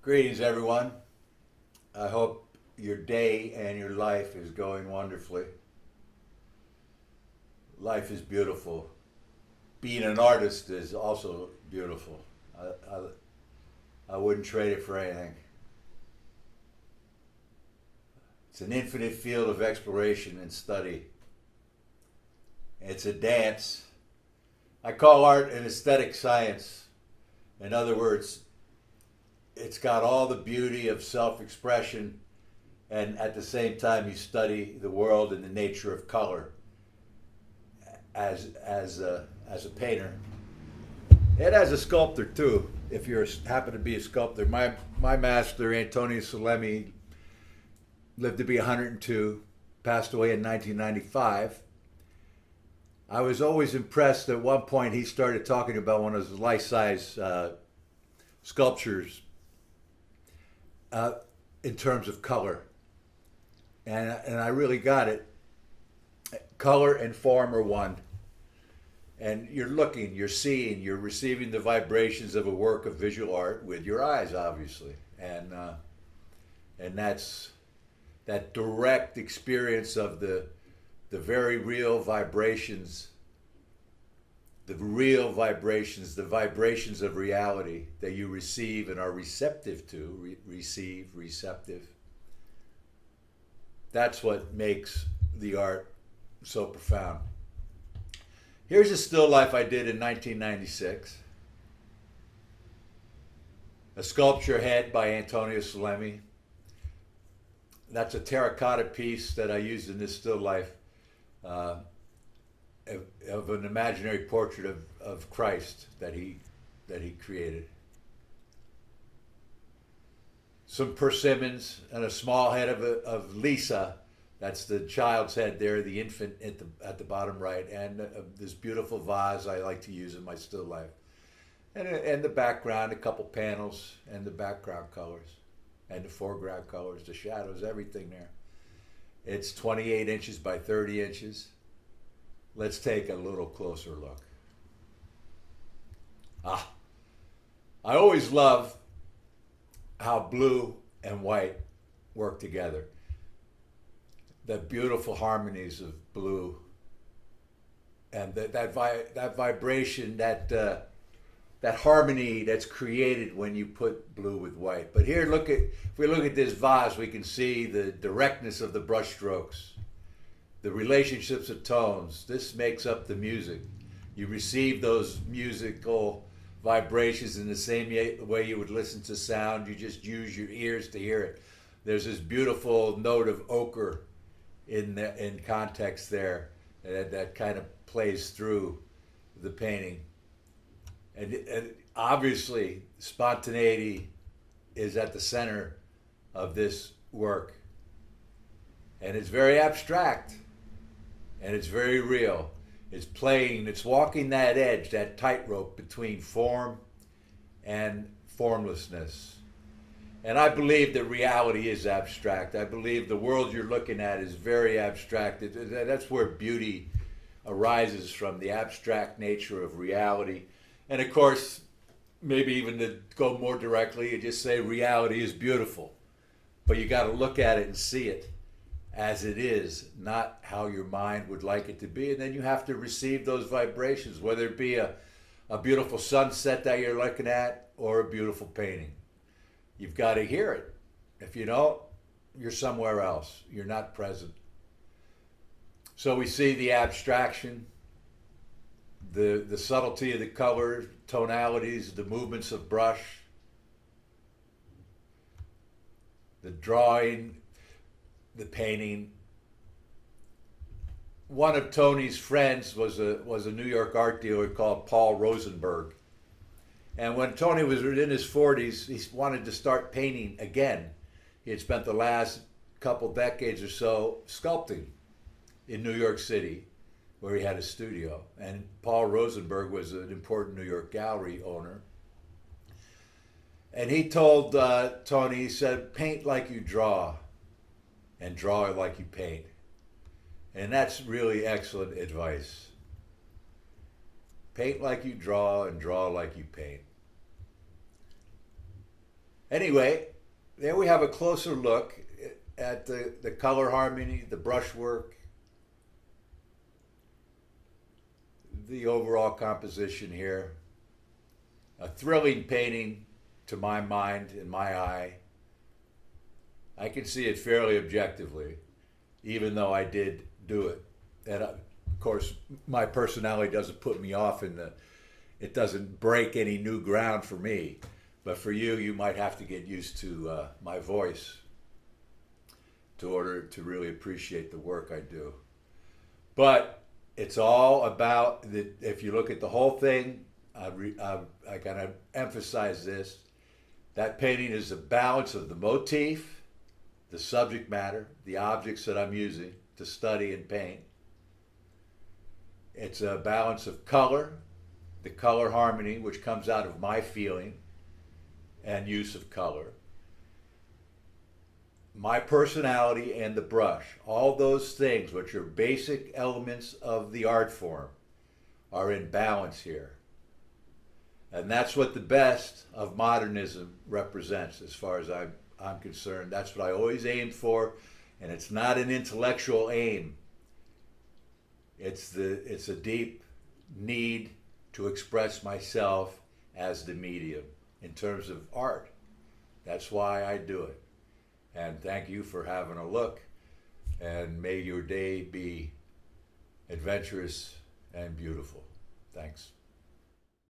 Greetings, everyone. I hope your day and your life is going wonderfully. Life is beautiful. Being an artist is also beautiful. I wouldn't trade it for anything. It's an infinite field of exploration and study. It's a dance. I call art an aesthetic science. In other words, it's got all the beauty of self-expression, and at the same time you study the world and the nature of color as a painter and as a sculptor too. If you happen to be a sculptor, my master Antonio Salemi lived to be 102, passed away in 1995. I was always impressed. At one point he started talking about one of his life-size sculptures in terms of color, and I really got it. Color and form are one, and you're looking, you're seeing, you're receiving the vibrations of a work of visual art with your eyes, obviously, and that's that direct experience of the very real vibrations, the vibrations of reality that you receive and are receptive to, receptive. That's what makes the art so profound. Here's a still life I did in 1996. A sculpture head by Antonio Salemi. That's a terracotta piece that I used in this still life. Of an imaginary portrait of Christ that he created. Some persimmons and a small head of Lisa. That's the child's head there, the infant at the bottom right, and this beautiful vase I like to use in my still life. And the background, a couple panels, and the background colors, and the foreground colors, the shadows, everything there. It's 28 inches by 30 inches. Let's take a little closer look. I always love how blue and white work together. The beautiful harmonies of blue and that vibration, that harmony that's created when you put blue with white. But here, if we look at this vase, we can see the directness of the brush strokes. The relationships of tones. This makes up the music. You receive those musical vibrations in the same way you would listen to sound. You just use your ears to hear it. There's this beautiful note of ochre in context there that kind of plays through the painting. And obviously, spontaneity is at the center of this work. And it's very abstract. And it's very real. It's playing, it's walking that edge, that tightrope between form and formlessness. And I believe that reality is abstract. I believe the world you're looking at is very abstract. That's where beauty arises from, the abstract nature of reality. And of course, maybe even to go more directly, you just say reality is beautiful. But you got to look at it and see it as it is, not how your mind would like it to be. And then you have to receive those vibrations, whether it be a beautiful sunset that you're looking at or a beautiful painting. You've got to hear it. If you don't, you're somewhere else. You're not present. So we see the abstraction, the subtlety of the color, tonalities, the movements of brush, the drawing, the painting. One of Tony's friends was a New York art dealer called Paul Rosenberg. And when Tony was in his 40s, he wanted to start painting again. He had spent the last couple decades or so sculpting in New York City, where he had a studio. And Paul Rosenberg was an important New York gallery owner. And he told Tony, he said, paint like you draw and draw like you paint. And that's really excellent advice. Paint like you draw and draw like you paint. Anyway, there we have a closer look at the color harmony, the brushwork, the overall composition here. A thrilling painting to my mind and my eye. I can see it fairly objectively, even though I did do it. And of course, my personality doesn't put me off it doesn't break any new ground for me. But for you, you might have to get used to my voice to order to really appreciate the work I do. But it's all about, if you look at the whole thing, I gotta emphasize this, that painting is a balance of the motif, the subject matter, the objects that I'm using to study and paint. It's a balance of color, the color harmony, which comes out of my feeling and use of color. My personality and the brush, all those things which are basic elements of the art form are in balance here. And that's what the best of modernism represents as far as I'm concerned. That's what I always aimed for, and it's not an intellectual aim. It's a deep need to express myself as the medium in terms of art. That's why I do it. And thank you for having a look, and may your day be adventurous and beautiful. Thanks.